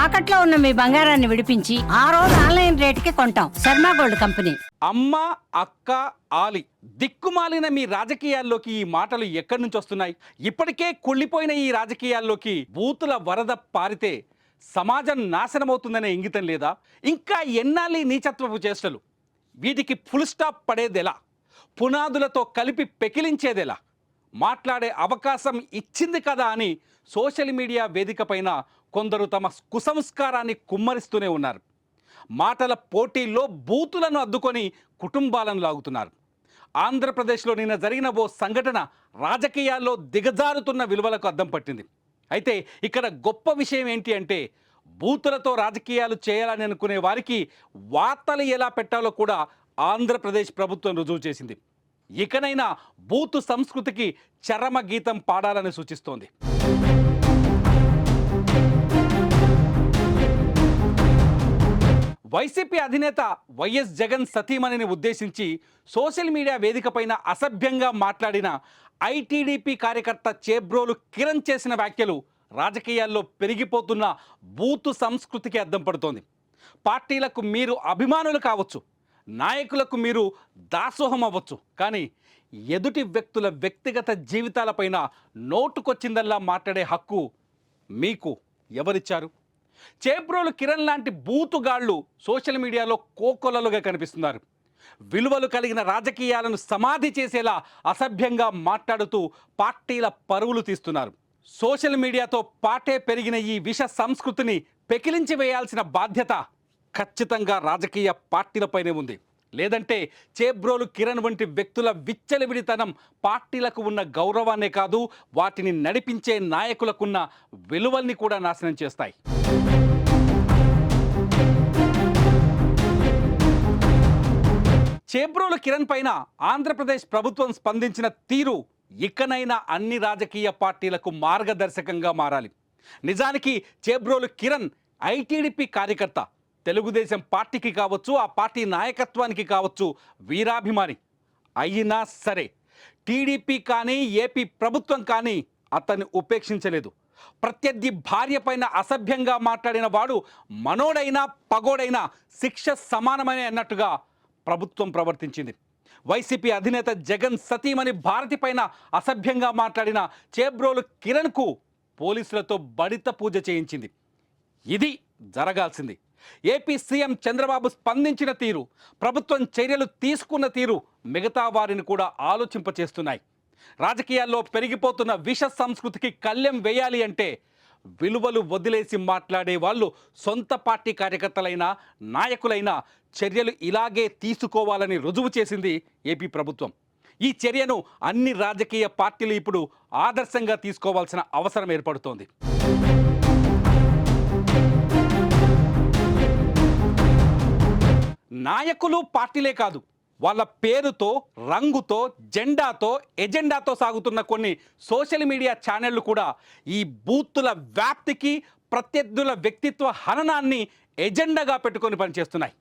తాకట్లో ఉన్న మీ బంగారాన్ని విడిపించి ఆ రోజు ఆన్లైన్ రేటుకి కొంటాం. Sharma gold company. అమ్మ, అక్క, ఆలి దిక్కుమాలిన మీ రాజకీయాల్లోకి ఈ మాటలు ఎక్కడి నుంచి వస్తున్నాయి? ఇప్పటికే కుళ్ళిపోయిన ఈ రాజకీయాల్లోకి బూతుల వరద పారితే సమాజం నాశనమవుతుందనే ఇంగితం లేదా? ఇంకా ఎన్నాళ్ళీ నీచత్వపు చేష్టలు? వీటికి ఫుల్ స్టాప్ పడేదెలా? పునాదులతో కలిపి పెకిలించేదెలా? మాట్లాడే అవకాశం ఇచ్చింది కదా అని సోషల్ మీడియా వేదిక పైన కొందరు తమ కుసంస్కారాన్ని కుమ్మరిస్తూనే ఉన్నారు. మాటల పోటీల్లో బూతులను అద్దుకొని కుటుంబాలను లాగుతున్నారు. ఆంధ్రప్రదేశ్లో నిన్న జరిగిన ఓ సంఘటన రాజకీయాల్లో దిగజారుతున్న విలువలకు అద్దం పట్టింది. అయితే ఇక్కడ గొప్ప విషయం ఏంటి అంటే, బూతులతో రాజకీయాలు చేయాలని అనుకునే వారికి వార్తలు ఎలా పెట్టాలో కూడా ఆంధ్రప్రదేశ్ ప్రభుత్వం రుజువు చేసింది. ఇకనైనా బూతు సంస్కృతికి చరమ గీతం పాడాలని సూచిస్తోంది. వైసీపీ అధినేత వైఎస్ జగన్ సతీమణిని ఉద్దేశించి సోషల్ మీడియా వేదిక పైన అసభ్యంగా మాట్లాడిన ఐటీడీపీ కార్యకర్త చేబ్రోలు కిరణ్ చేసిన వ్యాఖ్యలు రాజకీయాల్లో పెరిగిపోతున్న బూతు సంస్కృతికి అద్దం పడుతోంది. పార్టీలకు మీరు అభిమానులు కావచ్చు, నాయకులకు మీరు దాసోహం అవ్వచ్చు, కానీ ఎదుటి వ్యక్తుల వ్యక్తిగత జీవితాలపైన నోటుకొచ్చిందల్లా మాట్లాడే హక్కు మీకు ఎవరిచ్చారు? చేబ్రోలు కిరణ్ లాంటి బూతుగాళ్లు సోషల్ మీడియాలో కోకొల్లలుగా కనిపిస్తున్నారు. విలువలు కలిగిన రాజకీయాలను సమాధి చేసేలా అసభ్యంగా మాట్లాడుతూ పార్టీల పరువులు తీస్తున్నారు. సోషల్ మీడియాతో పాటే పెరిగిన ఈ విష సంస్కృతిని పెకిలించి వేయాల్సిన బాధ్యత ఖచ్చితంగా రాజకీయ పార్టీలపైనే ఉంది. లేదంటే చేబ్రోలు కిరణ్ వంటి వ్యక్తుల విచ్చలవిడితనం పార్టీలకు ఉన్న గౌరవాన్నే కాదు, వాటిని నడిపించే నాయకులకున్న విలువల్ని కూడా నాశనం చేస్తాయి. చేబ్రోలు కిరణ్ పైన ఆంధ్రప్రదేశ్ ప్రభుత్వం స్పందించిన తీరు ఇకనైనా అన్ని రాజకీయ పార్టీలకు మార్గదర్శకంగా మారాలి. నిజానికి చేబ్రోలు కిరణ్ ఐటీడీపీ కార్యకర్త. తెలుగుదేశం పార్టీకి కావచ్చు, ఆ పార్టీ నాయకత్వానికి కావచ్చు వీరాభిమాని. అయినా సరే టీడీపీ కానీ ఏపీ ప్రభుత్వం కానీ అతన్ని ఉపేక్షించలేదు. ప్రత్యర్థి భార్య పైన అసభ్యంగా మాట్లాడిన వాడు మనోడైనా పగోడైనా శిక్ష సమానమని అన్నట్టుగా ప్రభుత్వం ప్రవర్తించింది. వైసీపీ అధినేత జగన్ సతీమణి భారతి పైన అసభ్యంగా మాట్లాడిన చేబ్రోలు కిరణ్కు పోలీసులతో బడిత పూజ చేయించింది. ఇది జరగాల్సింది. ఏపీ సీఎం చంద్రబాబు స్పందించిన తీరు, ప్రభుత్వం చర్యలు తీసుకున్న తీరు మిగతా వారిని కూడా ఆలోచింపచేస్తున్నాయి. రాజకీయాల్లో పెరిగిపోతున్న విష సంస్కృతికి కళ్ళెం వేయాలి అంటే విలువలు వదిలేసి మాట్లాడే వాళ్ళు సొంత పార్టీ కార్యకర్తలైనా నాయకులైనా చర్యలు ఇలాగే తీసుకోవాలని రుజువు చేసింది ఏపీ ప్రభుత్వం. ఈ చర్యను అన్ని రాజకీయ పార్టీలు ఇప్పుడు ఆదర్శంగా తీసుకోవాల్సిన అవసరం ఏర్పడుతోంది. నాయకులు పార్టీలే కాదు, వాళ్ళ పేరుతో, రంగుతో, జెండాతో, ఎజెండాతో సాగుతున్న కొన్ని సోషల్ మీడియా ఛానళ్లు కూడా ఈ బూతుల వ్యాప్తికి, ప్రత్యర్థుల వ్యక్తిత్వ హననాన్ని ఎజెండాగా పెట్టుకొని పనిచేస్తున్నాయి.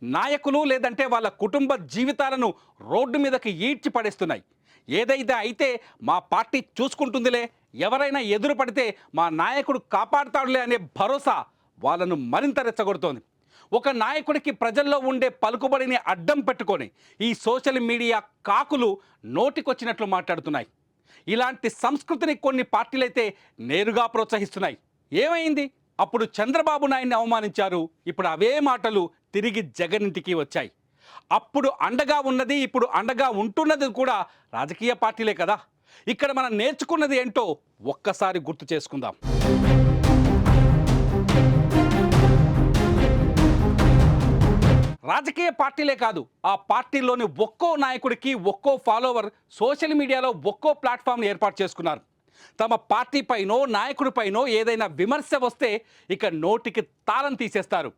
నాయకులు లేదంటే వాళ్ళ కుటుంబ జీవితాలను రోడ్డు మీదకి ఈడ్చి పడేస్తున్నాయి. ఏదైతే అయితే మా పార్టీ చూసుకుంటుందిలే, ఎవరైనా ఎదురు పడితే మా నాయకుడు కాపాడుతాడులే అనే భరోసా వాళ్ళను మరింత రెచ్చగొడుతోంది. ఒక నాయకుడికి ప్రజల్లో ఉండే పలుకుబడిని అడ్డం పెట్టుకొని ఈ సోషల్ మీడియా కాకులు నోటికొచ్చినట్లు మాట్లాడుతున్నాయి. ఇలాంటి సంస్కృతిని కొన్ని పార్టీలైతే నేరుగా ప్రోత్సహిస్తున్నాయి. ఏమైంది? అప్పుడు చంద్రబాబు నాయుడిని అవమానించారు, ఇప్పుడు అవే మాటలు తిరిగి జగన్ ఇంటికి వచ్చాయి. అప్పుడు అండగా ఉన్నది, ఇప్పుడు అండగా ఉంటున్నది కూడా రాజకీయ పార్టీలే కదా. ఇక్కడ మనం నేర్చుకున్నది ఏంటో ఒక్కసారి గుర్తు చేసుకుందాం. రాజకీయ పార్టీలే కాదు, ఆ పార్టీలోని ఒక్కో నాయకుడికి ఒక్కో ఫాలోవర్ సోషల్ మీడియాలో ఒక్కో ప్లాట్ఫామ్ని ఏర్పాటు చేసుకున్నారు. తమ పార్టీ పైనో నాయకుడి పైనో ఏదైనా విమర్శ వస్తే ఇక నోటికి తాళం తీసేస్తారు.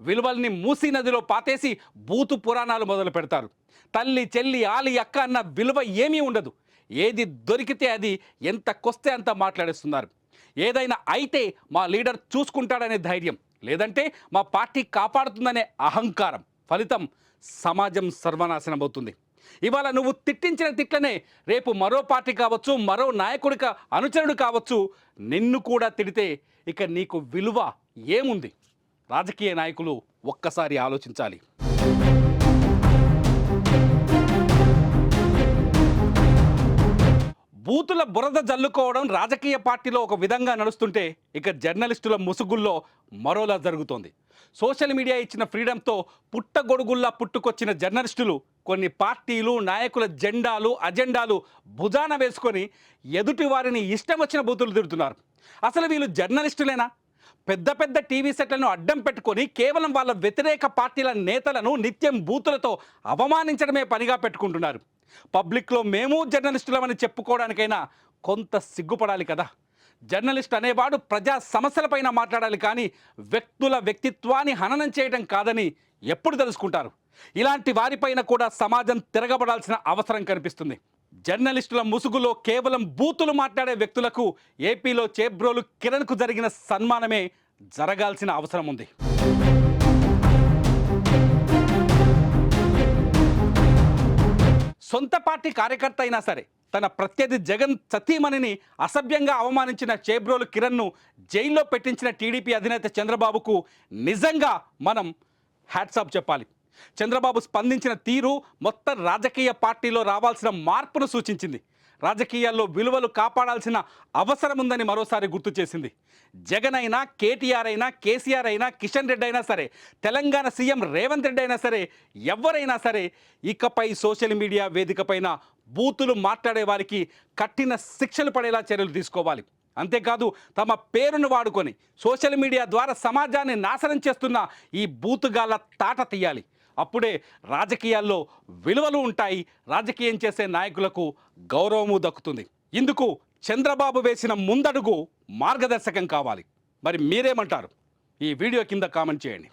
విలువల్ని మూసీ నదిలో పాతేసి బూతు పురాణాలు మొదలు పెడతారు. తల్లి, చెల్లి, ఆలి, అక్క అన్న విలువ ఏమీ ఉండదు. ఏది దొరికితే అది ఎంత కొస్తే అంత మాట్లాడేస్తున్నారు. ఏదైనా అయితే మా లీడర్ చూసుకుంటాడనే ధైర్యం, లేదంటే మా పార్టీ కాపాడుతుందనే అహంకారం. ఫలితం సమాజం సర్వనాశనం అవుతుంది. ఇవాళ నువ్వు తిట్టించిన తిట్లనే రేపు మరో పార్టీ కావచ్చు, మరో నాయకుడికి అనుచరుడు కావచ్చు నిన్ను కూడా తిడితే ఇక నీకు విలువ ఏముంది? రాజకీయ నాయకులు ఒక్కసారి ఆలోచించాలి. బూతుల బురద జల్లుకోవడం రాజకీయ పార్టీలో ఒక విధంగా నడుస్తుంటే, ఇక జర్నలిస్టుల ముసుగుల్లో మరోలా జరుగుతోంది. సోషల్ మీడియా ఇచ్చిన ఫ్రీడంతో పుట్టగొడుగుల్లా పుట్టుకొచ్చిన జర్నలిస్టులు కొన్ని పార్టీలు నాయకుల జెండాలు అజెండాలు భుజాన వేసుకొని ఎదుటి వారిని ఇష్టం వచ్చిన బూతులు తిడుతున్నారు. అసలు వీళ్ళు జర్నలిస్టులేనా? పెద్ద పెద్ద టీవీ సెట్లను అడ్డం పెట్టుకొని కేవలం వాళ్ళ వ్యతిరేక పార్టీల నేతలను నిత్యం బూతులతో అవమానించడమే పనిగా పెట్టుకుంటున్నారు. పబ్లిక్లో మేము జర్నలిస్టులమని చెప్పుకోవడానికైనా కొంత సిగ్గుపడాలి కదా. జర్నలిస్ట్ అనేవాడు ప్రజా సమస్యలపైన మాట్లాడాలి, కానీ వ్యక్తుల వ్యక్తిత్వాన్ని హననం చేయడం కాదని ఎప్పుడు తెలుసుకుంటారు? ఇలాంటి వారిపైన కూడా సమాజం తిరగబడాల్సిన అవసరం కనిపిస్తుంది. జర్నలిస్టుల ముసుగులో కేవలం బూతులు మాట్లాడే వ్యక్తులకు ఏపీలో చేబ్రోలు కిరణ్కు జరిగిన సన్మానమే జరగాల్సిన అవసరం ఉంది. సొంత పార్టీ కార్యకర్త అయినా సరే తన ప్రత్యర్థి జగన్ సతీమణిని అసభ్యంగా అవమానించిన చేబ్రోలు కిరణ్ను జైల్లో పెట్టించిన టీడీపీ అధినేత చంద్రబాబుకు నిజంగా మనం హ్యాట్సాప్ చెప్పాలి. చంద్రబాబు స్పందించిన తీరు మొత్తం రాజకీయ పార్టీలో రావాల్సిన మార్పును సూచించింది. రాజకీయాల్లో విలువలు కాపాడాల్సిన అవసరం ఉందని మరోసారి గుర్తు చేసింది. జగన్ అయినా, కేటీఆర్ అయినా, కేసీఆర్ అయినా, కిషన్ రెడ్డి అయినా సరే, తెలంగాణ సీఎం రేవంత్ రెడ్డి అయినా సరే, ఎవరైనా సరే ఇకపై సోషల్ మీడియా వేదికపైన బూతులు మాట్లాడే వారికి కఠిన శిక్షలు పడేలా చర్యలు తీసుకోవాలి. అంతేకాదు, తమ పేరును వాడుకొని సోషల్ మీడియా ద్వారా సమాజాన్ని నాశనం చేస్తున్న ఈ బూతుగాళ్ళ తాట తీయాలి. అప్పుడే రాజకీయాల్లో విలువలు ఉంటాయి, రాజకీయం చేసే నాయకులకు గౌరవము దక్కుతుంది. ఇందుకు చంద్రబాబు వేసిన ముందడుగు మార్గదర్శకం కావాలి. మరి మీరేమంటారు? ఈ వీడియో కింద కామెంట్ చేయండి.